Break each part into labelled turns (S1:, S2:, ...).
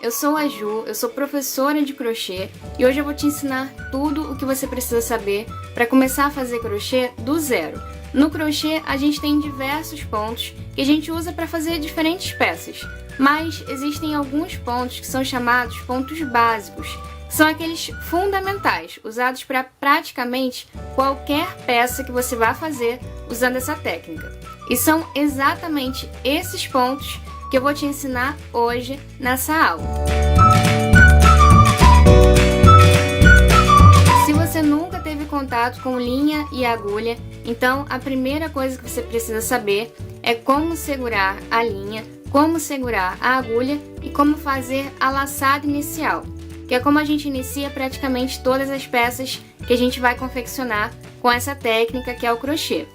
S1: eu sou a Ju, eu sou professora de crochê e hoje eu vou te ensinar tudo o que você precisa saber para começar a fazer crochê do zero. No crochê a gente tem diversos pontos que a gente usa para fazer diferentes peças, mas existem alguns pontos que são chamados pontos básicos, que são aqueles fundamentais, usados para praticamente qualquer peça que você vá fazer usando essa técnica. E são exatamente esses pontos que eu vou te ensinar hoje nessa aula. Se você nunca teve contato com linha e agulha, então a primeira coisa que você precisa saber é como segurar a linha, como segurar a agulha e como fazer a laçada inicial, que é como a gente inicia praticamente todas as peças que a gente vai confeccionar com essa técnica que é o crochê.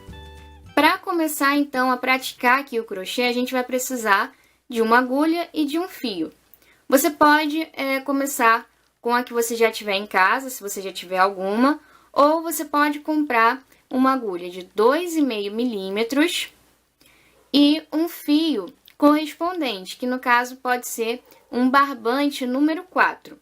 S1: Para começar então a praticar aqui o crochê, a gente vai precisar de uma agulha e de um fio. Você pode começar com a que você já tiver em casa, se você já tiver alguma, ou você pode comprar uma agulha de 2,5 milímetros e um fio correspondente, que no caso pode ser um barbante número 4.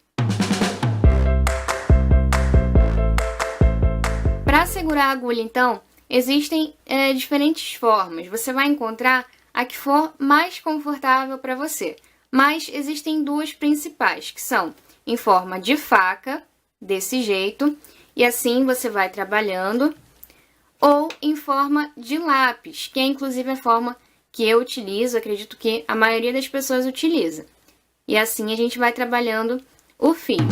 S1: Para segurar a agulha, então, existem diferentes formas. Você vai encontrar a que for mais confortável para você. Mas existem duas principais, que são em forma de faca, desse jeito, e assim você vai trabalhando, ou em forma de lápis, que é inclusive a forma que eu utilizo, acredito que a maioria das pessoas utiliza. E assim a gente vai trabalhando o fio.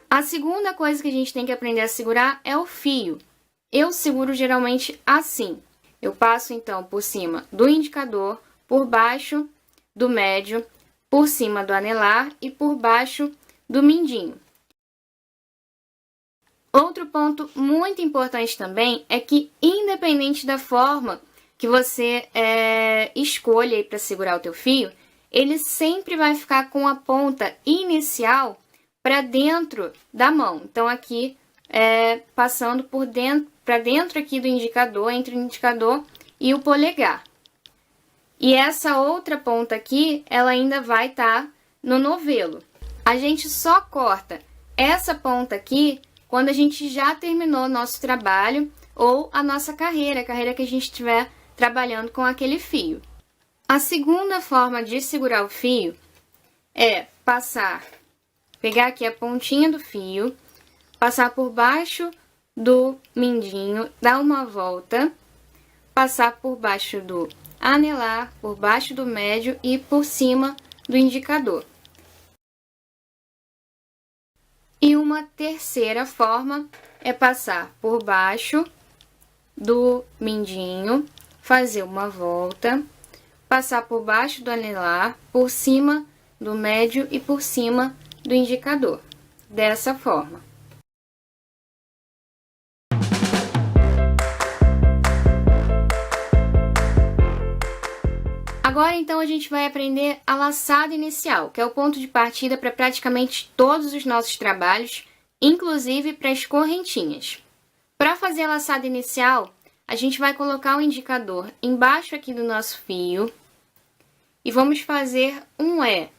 S1: A segunda coisa que a gente tem que aprender a segurar é o fio. Eu seguro geralmente assim. Eu passo então por cima do indicador, por baixo do médio, por cima do anelar e por baixo do mindinho. Outro ponto muito importante também é que, independente da forma que você escolha para segurar o teu fio, ele sempre vai ficar com a ponta inicial para dentro da mão. Então aqui passando por dentro, para dentro aqui do indicador, entre o indicador e o polegar. E essa outra ponta aqui, ela ainda vai estar no novelo. A gente só corta essa ponta aqui quando a gente já terminou nosso trabalho ou a nossa carreira, a carreira que a gente estiver trabalhando com aquele fio. A segunda forma de segurar o fio é pegar aqui a pontinha do fio, passar por baixo do mindinho, dar uma volta, passar por baixo do anelar, por baixo do médio e por cima do indicador. E uma terceira forma é passar por baixo do mindinho, fazer uma volta, passar por baixo do anelar, por cima do médio e por cima do indicador, dessa forma. Agora, então, a gente vai aprender a laçada inicial, que é o ponto de partida para praticamente todos os nossos trabalhos, inclusive para as correntinhas. Para fazer a laçada inicial, a gente vai colocar o indicador embaixo aqui do nosso fio e vamos fazer um E.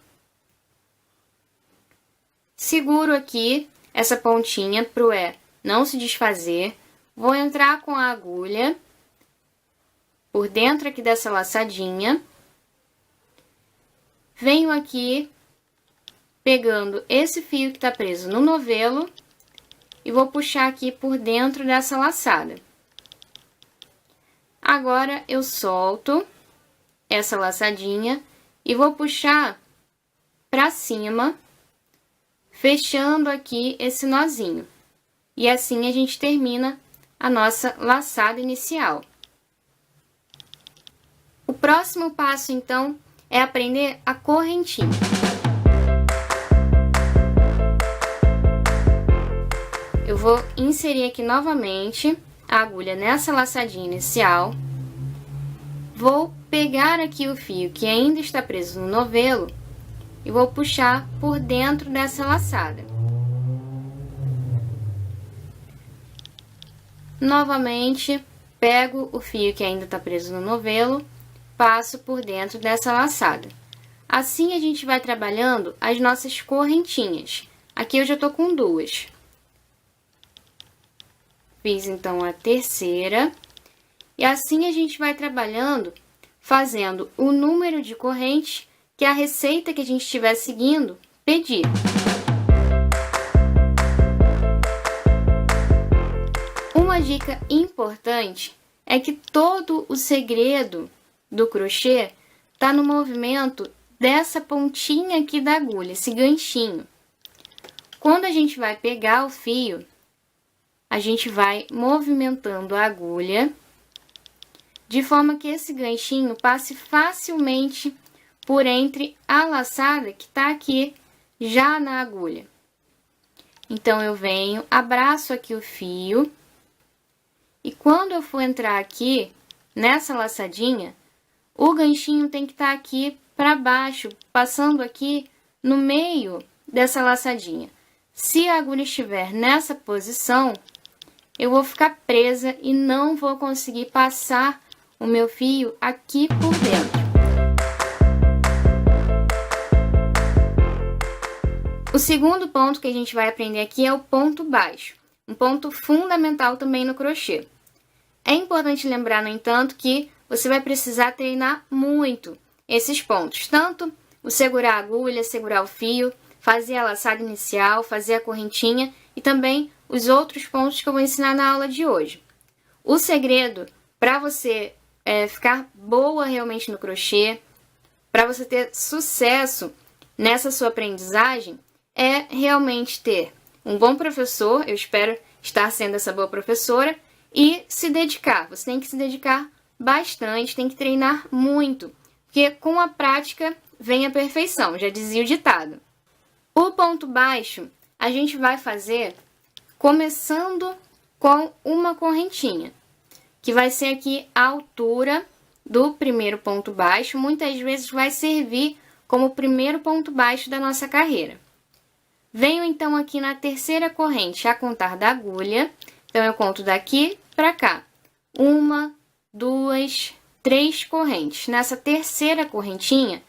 S1: Seguro aqui essa pontinha para o E não se desfazer. Vou entrar com a agulha por dentro aqui dessa laçadinha. Venho aqui pegando esse fio que está preso no novelo e vou puxar aqui por dentro dessa laçada. Agora eu solto essa laçadinha e vou puxar para cima, fechando aqui esse nozinho. E assim a gente termina a nossa laçada inicial. O próximo passo, então, é aprender a correntinha. Eu vou inserir aqui novamente a agulha nessa laçadinha inicial. Vou pegar aqui o fio que ainda está preso no novelo e vou puxar por dentro dessa laçada. Novamente, pego o fio que ainda está preso no novelo, passo por dentro dessa laçada. Assim, a gente vai trabalhando as nossas correntinhas. Aqui eu já tô com 2. Fiz, então, a terceira. E assim a gente vai trabalhando, fazendo o número de correntes que a receita que a gente estiver seguindo pedir. Uma dica importante é que todo o segredo do crochê está no movimento dessa pontinha aqui da agulha, esse ganchinho. Quando a gente vai pegar o fio, a gente vai movimentando a agulha de forma que esse ganchinho passe facilmente por entre a laçada que está aqui já na agulha. Então, eu venho, abraço aqui o fio, e quando eu for entrar aqui, nessa laçadinha, o ganchinho tem que estar aqui para baixo, passando aqui no meio dessa laçadinha. Se a agulha estiver nessa posição, eu vou ficar presa e não vou conseguir passar o meu fio aqui por dentro. O segundo ponto que a gente vai aprender aqui é o ponto baixo, um ponto fundamental também no crochê. É importante lembrar, no entanto, que você vai precisar treinar muito esses pontos, tanto o segurar a agulha, segurar o fio, fazer a laçada inicial, fazer a correntinha e também os outros pontos que eu vou ensinar na aula de hoje. O segredo para você ficar boa realmente no crochê, para você ter sucesso nessa sua aprendizagem, é realmente ter um bom professor, eu espero estar sendo essa boa professora, e se dedicar. Você tem que se dedicar bastante, tem que treinar muito, porque com a prática vem a perfeição, já dizia o ditado. O ponto baixo a gente vai fazer começando com uma correntinha, que vai ser aqui a altura do primeiro ponto baixo, muitas vezes vai servir como o primeiro ponto baixo da nossa carreira. Venho então aqui na terceira corrente a contar da agulha, então eu conto daqui para cá. 1, 2, 3 correntes. Nessa terceira correntinha,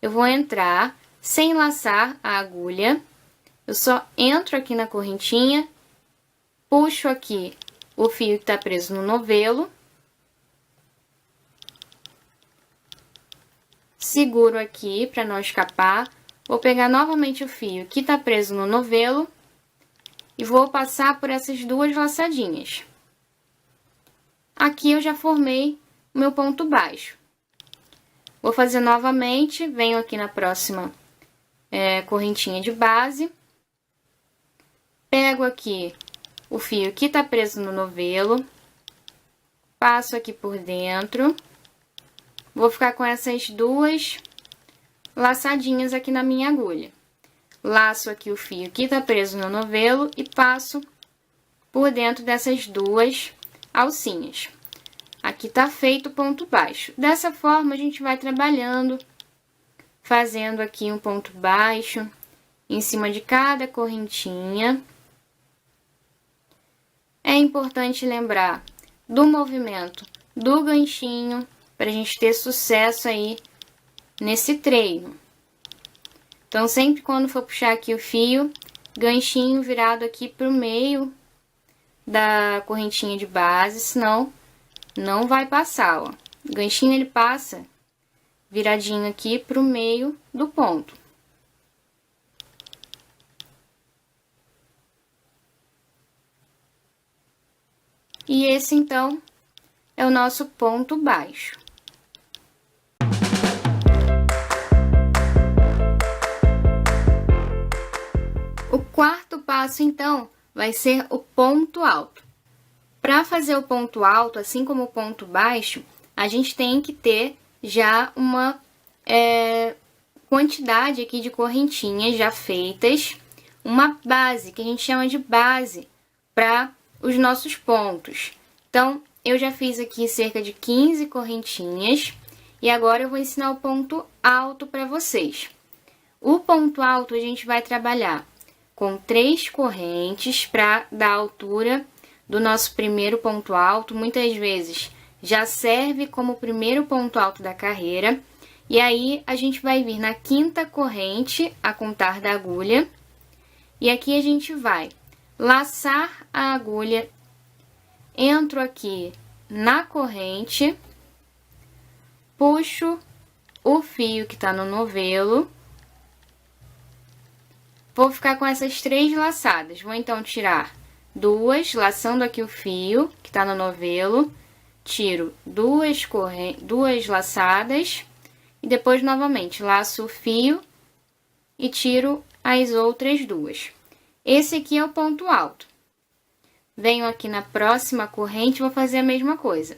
S1: eu vou entrar sem laçar a agulha. Eu só entro aqui na correntinha, puxo aqui o fio que está preso no novelo, seguro aqui para não escapar, vou pegar novamente o fio que está preso no novelo e vou passar por essas 2 laçadinhas. Aqui eu já formei o meu ponto baixo. Vou fazer novamente, venho aqui na próxima correntinha de base, pego aqui o fio que está preso no novelo, passo aqui por dentro, vou ficar com essas 2 laçadinhas aqui na minha agulha. Laço aqui o fio que está preso no novelo e passo por dentro dessas 2 alcinhas. Aqui tá feito o ponto baixo. Dessa forma, a gente vai trabalhando, fazendo aqui um ponto baixo em cima de cada correntinha. É importante lembrar do movimento do ganchinho para a gente ter sucesso aí nesse treino. Então, sempre quando for puxar aqui o fio, ganchinho virado aqui pro meio da correntinha de base, senão não vai passar, ó. O ganchinho ele passa viradinho aqui pro meio do ponto. E esse, então, é o nosso ponto baixo. O quarto passo, então, vai ser o ponto alto. Para fazer o ponto alto, assim como o ponto baixo, a gente tem que ter já uma quantidade aqui de correntinhas já feitas, uma base, que a gente chama de base, para os nossos pontos. Então, eu já fiz aqui cerca de 15 correntinhas, e agora eu vou ensinar o ponto alto para vocês. O ponto alto a gente vai trabalhar com 3 correntes para dar a altura do nosso primeiro ponto alto. Muitas vezes já serve como o primeiro ponto alto da carreira. E aí, a gente vai vir na quinta corrente a contar da agulha. E aqui a gente vai laçar a agulha, entro aqui na corrente, puxo o fio que tá no novelo. Vou ficar com essas 3 laçadas. Vou então tirar 2, laçando aqui o fio que tá no novelo. Tiro 2 laçadas e depois novamente laço o fio e tiro as outras 2. Esse aqui é o ponto alto. Venho aqui na próxima corrente e vou fazer a mesma coisa.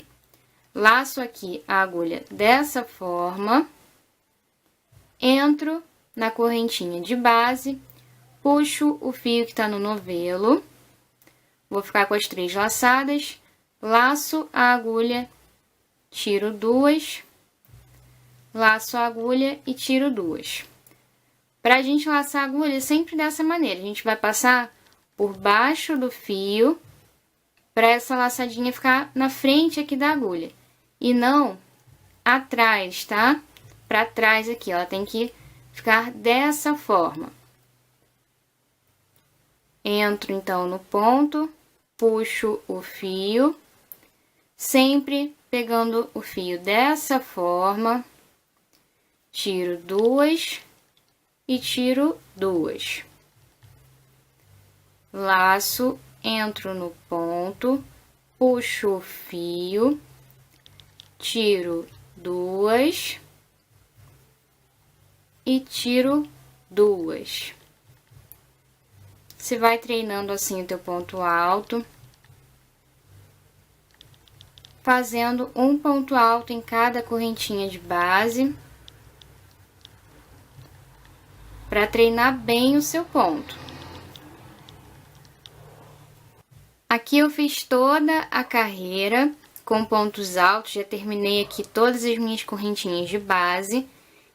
S1: Laço aqui a agulha dessa forma, entro na correntinha de base, puxo o fio que está no novelo, vou ficar com as 3 laçadas, laço a agulha, tiro 2, laço a agulha e tiro 2. Para a gente laçar a agulha, sempre dessa maneira, a gente vai passar por baixo do fio, para essa laçadinha ficar na frente aqui da agulha, e não atrás, tá? Para trás aqui, ela tem que ficar dessa forma. Entro então no ponto, puxo o fio, sempre pegando o fio dessa forma, tiro 2 e tiro 2. Laço, entro no ponto, puxo o fio, tiro 2 e tiro 2. Você vai treinando assim o teu ponto alto, fazendo um ponto alto em cada correntinha de base, para treinar bem o seu ponto. Aqui eu fiz toda a carreira com pontos altos, já terminei aqui todas as minhas correntinhas de base.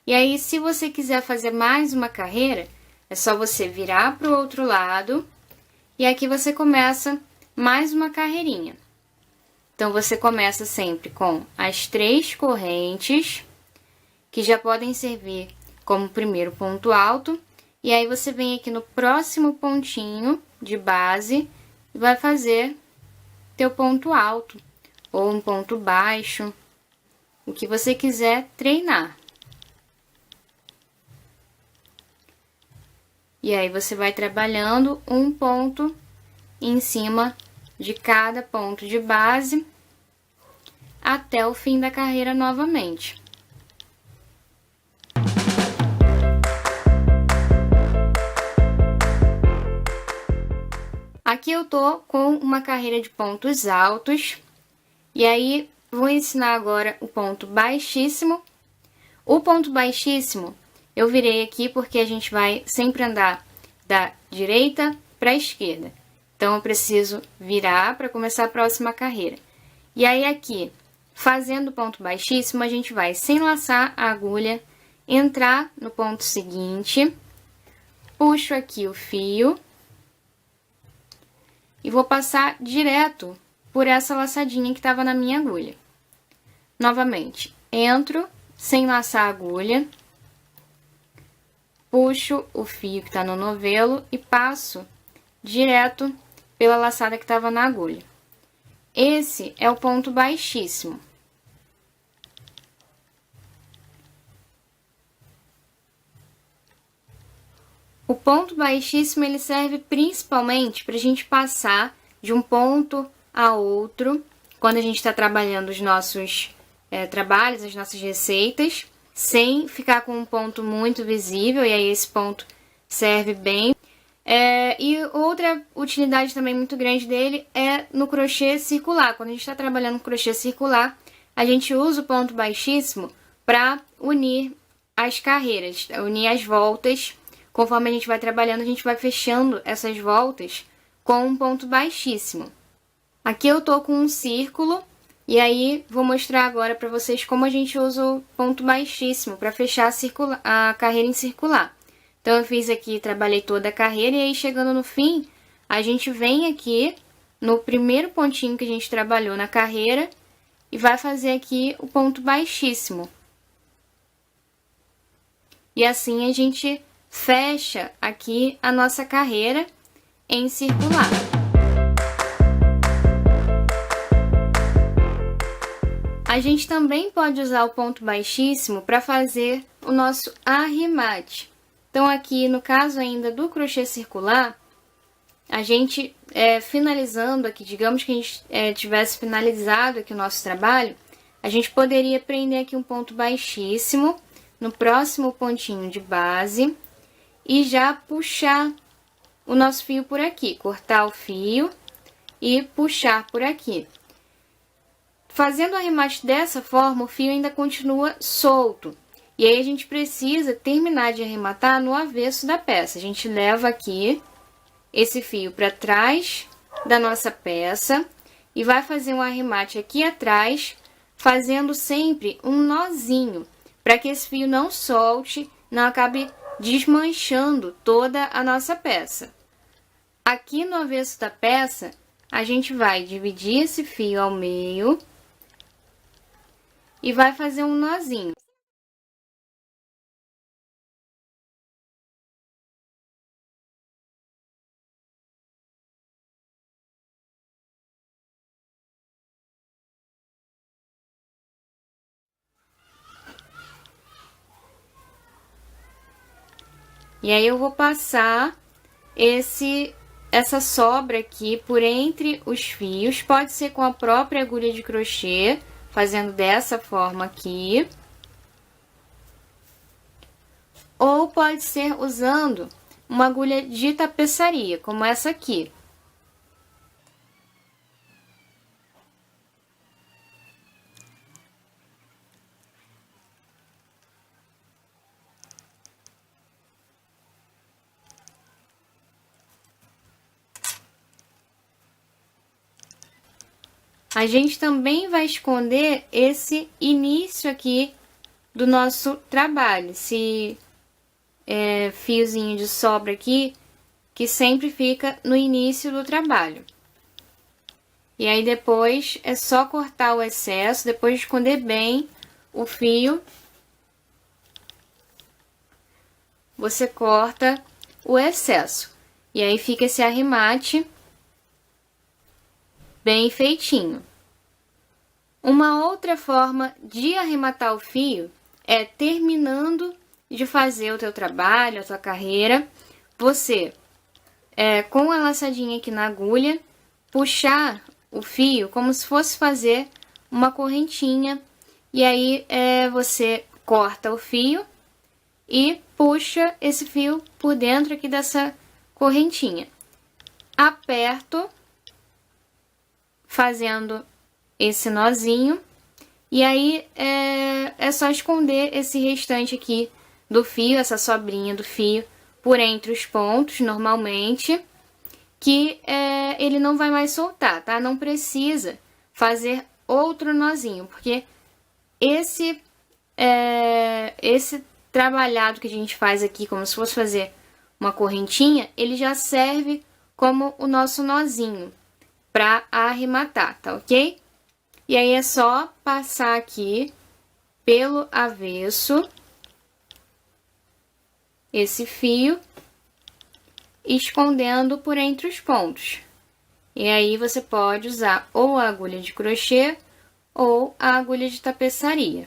S1: E aí, se você quiser fazer mais uma carreira, é só você virar para o outro lado e aqui você começa mais uma carreirinha. Então, você começa sempre com as 3 correntes, que já podem servir como primeiro ponto alto. E aí, você vem aqui no próximo pontinho de base e vai fazer teu ponto alto ou um ponto baixo, o que você quiser treinar. E aí, você vai trabalhando um ponto em cima de cada ponto de base até o fim da carreira novamente. Aqui eu tô com uma carreira de pontos altos, e aí vou ensinar agora o ponto baixíssimo. O ponto baixíssimo eu virei aqui porque a gente vai sempre andar da direita para a esquerda. Então, eu preciso virar para começar a próxima carreira. E aí, aqui, fazendo o ponto baixíssimo, a gente vai, sem laçar a agulha, entrar no ponto seguinte, puxo aqui o fio e vou passar direto por essa laçadinha que estava na minha agulha. Novamente, entro sem laçar a agulha, puxo o fio que está no novelo e passo direto pela laçada que estava na agulha. Esse é o ponto baixíssimo. O ponto baixíssimo, ele serve principalmente para a gente passar de um ponto a outro, quando a gente está trabalhando os nossos trabalhos, as nossas receitas, sem ficar com um ponto muito visível, e aí esse ponto serve bem. E outra utilidade também muito grande dele é no crochê circular. Quando a gente está trabalhando no crochê circular, a gente usa o ponto baixíssimo para unir as carreiras, unir as voltas. Conforme a gente vai trabalhando, a gente vai fechando essas voltas com um ponto baixíssimo. Aqui eu tô com um círculo, e aí vou mostrar agora para vocês como a gente usa o ponto baixíssimo para fechar a carreira em circular. Então, eu fiz aqui, trabalhei toda a carreira, e aí chegando no fim, a gente vem aqui no primeiro pontinho que a gente trabalhou na carreira e vai fazer aqui o ponto baixíssimo. E assim a gente fecha aqui a nossa carreira em circular. A gente também pode usar o ponto baixíssimo para fazer o nosso arremate. Então, aqui no caso ainda do crochê circular, a gente finalizando aqui, digamos que a gente tivesse finalizado aqui o nosso trabalho, a gente poderia prender aqui um ponto baixíssimo no próximo pontinho de base e já puxar o nosso fio por aqui, cortar o fio e puxar por aqui. Fazendo o arremate dessa forma, o fio ainda continua solto. E aí a gente precisa terminar de arrematar no avesso da peça. A gente leva aqui esse fio para trás da nossa peça e vai fazer um arremate aqui atrás, fazendo sempre um nozinho, para que esse fio não solte, não acabe desmanchando toda a nossa peça. Aqui no avesso da peça, a gente vai dividir esse fio ao meio e vai fazer um nozinho. E aí eu vou passar essa sobra aqui por entre os fios, pode ser com a própria agulha de crochê, fazendo dessa forma aqui. Ou pode ser usando uma agulha de tapeçaria, como essa aqui. A gente também vai esconder esse início aqui do nosso trabalho, esse fiozinho de sobra aqui, que sempre fica no início do trabalho. E aí depois é só cortar o excesso, depois de esconder bem o fio, você corta o excesso. E aí fica esse arremate bem feitinho. Uma outra forma de arrematar o fio é terminando de fazer o teu trabalho, a tua carreira, você, com a laçadinha aqui na agulha, puxar o fio como se fosse fazer uma correntinha, e aí você corta o fio e puxa esse fio por dentro aqui dessa correntinha. Aperto, fazendo esse nozinho, e aí é só esconder esse restante aqui do fio, essa sobrinha do fio, por entre os pontos, normalmente, que ele não vai mais soltar, tá? Não precisa fazer outro nozinho, porque esse trabalhado que a gente faz aqui, como se fosse fazer uma correntinha, ele já serve como o nosso nozinho para arrematar, tá ok? E aí é só passar aqui pelo avesso esse fio, escondendo por entre os pontos. E aí você pode usar ou a agulha de crochê ou a agulha de tapeçaria.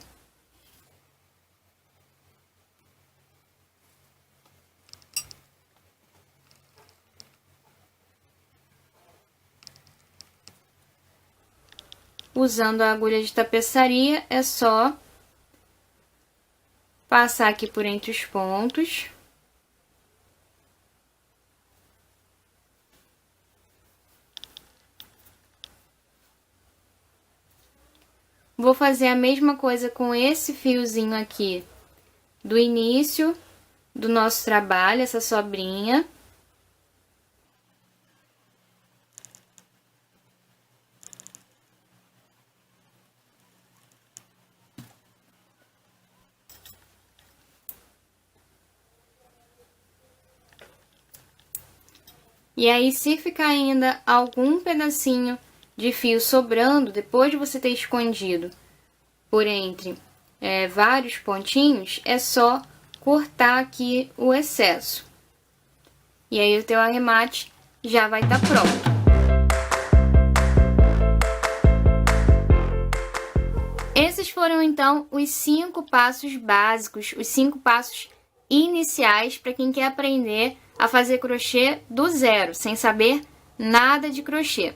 S1: Usando a agulha de tapeçaria, é só passar aqui por entre os pontos. Vou fazer a mesma coisa com esse fiozinho aqui do início do nosso trabalho, essa sobrinha. E aí, se ficar ainda algum pedacinho de fio sobrando, depois de você ter escondido por entre vários pontinhos, é só cortar aqui o excesso. E aí o teu arremate já vai estar pronto. Esses foram então os 5 passos básicos, os 5 passos iniciais para quem quer aprender a fazer crochê do zero, sem saber nada de crochê.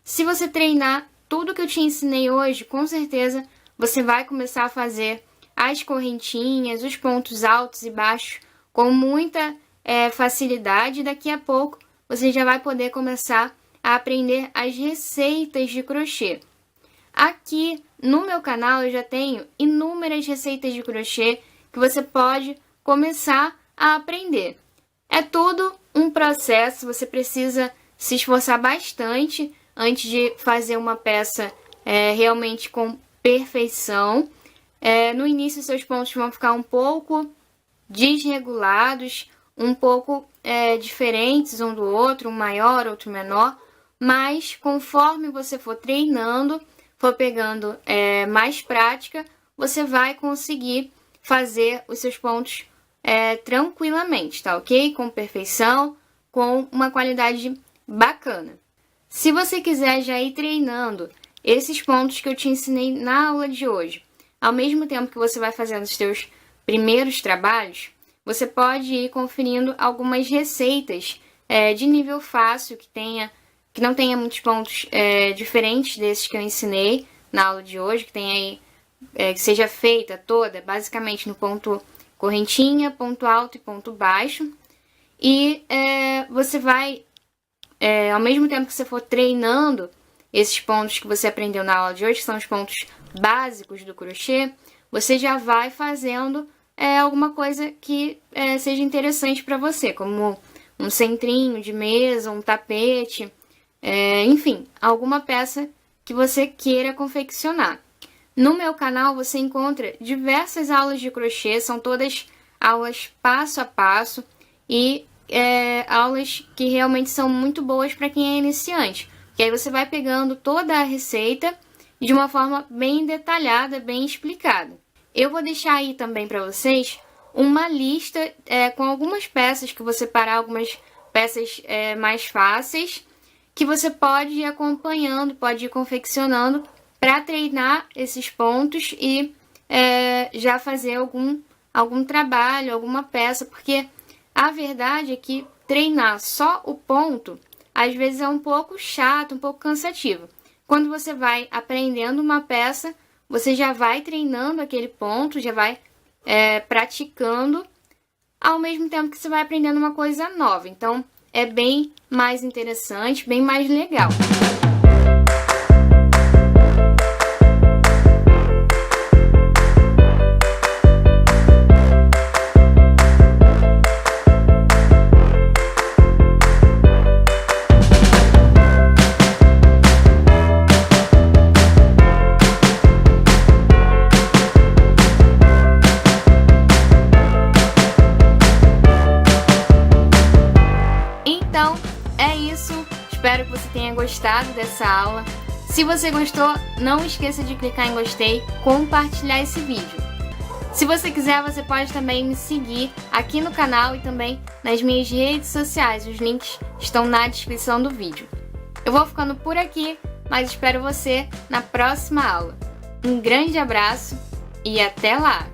S1: Se você treinar tudo que eu te ensinei hoje, com certeza você vai começar a fazer as correntinhas, os pontos altos e baixos com muita facilidade. Daqui a pouco você já vai poder começar a aprender as receitas de crochê. Aqui no meu canal eu já tenho inúmeras receitas de crochê que você pode começar a aprender. É tudo um processo, você precisa se esforçar bastante antes de fazer uma peça realmente com perfeição. No início seus pontos vão ficar um pouco desregulados, um pouco diferentes um do outro, um maior, outro menor, mas conforme você for treinando, for pegando mais prática, você vai conseguir fazer os seus pontos tranquilamente, tá ok? Com perfeição, com uma qualidade bacana. Se você quiser já ir treinando esses pontos que eu te ensinei na aula de hoje, ao mesmo tempo que você vai fazendo os seus primeiros trabalhos, você pode ir conferindo algumas receitas de nível fácil, que não tenha muitos pontos diferentes desses que eu ensinei na aula de hoje, que tenha aí, que seja feita toda basicamente no ponto correntinha, ponto alto e ponto baixo. E você vai, ao mesmo tempo que você for treinando esses pontos que você aprendeu na aula de hoje, que são os pontos básicos do crochê, você já vai fazendo alguma coisa que seja interessante para você, como um centrinho de mesa, um tapete, enfim, alguma peça que você queira confeccionar. No meu canal você encontra diversas aulas de crochê, são todas aulas passo a passo e aulas que realmente são muito boas para quem é iniciante. Que aí você vai pegando toda a receita de uma forma bem detalhada, bem explicada. Eu vou deixar aí também para vocês uma lista com algumas peças que vou separar, algumas peças mais fáceis, que você pode ir acompanhando, pode ir confeccionando para treinar esses pontos e já fazer algum trabalho, alguma peça, porque a verdade é que treinar só o ponto às vezes é um pouco chato, um pouco cansativo. Quando você vai aprendendo uma peça, você já vai treinando aquele ponto, já vai praticando, ao mesmo tempo que você vai aprendendo uma coisa nova. Então, é bem mais interessante, bem mais legal. Então, é isso. Espero que você tenha gostado dessa aula. Se você gostou, não esqueça de clicar em gostei, compartilhar esse vídeo. Se você quiser, você pode também me seguir aqui no canal e também nas minhas redes sociais. Os links estão na descrição do vídeo. Eu vou ficando por aqui, mas espero você na próxima aula. Um grande abraço e até lá!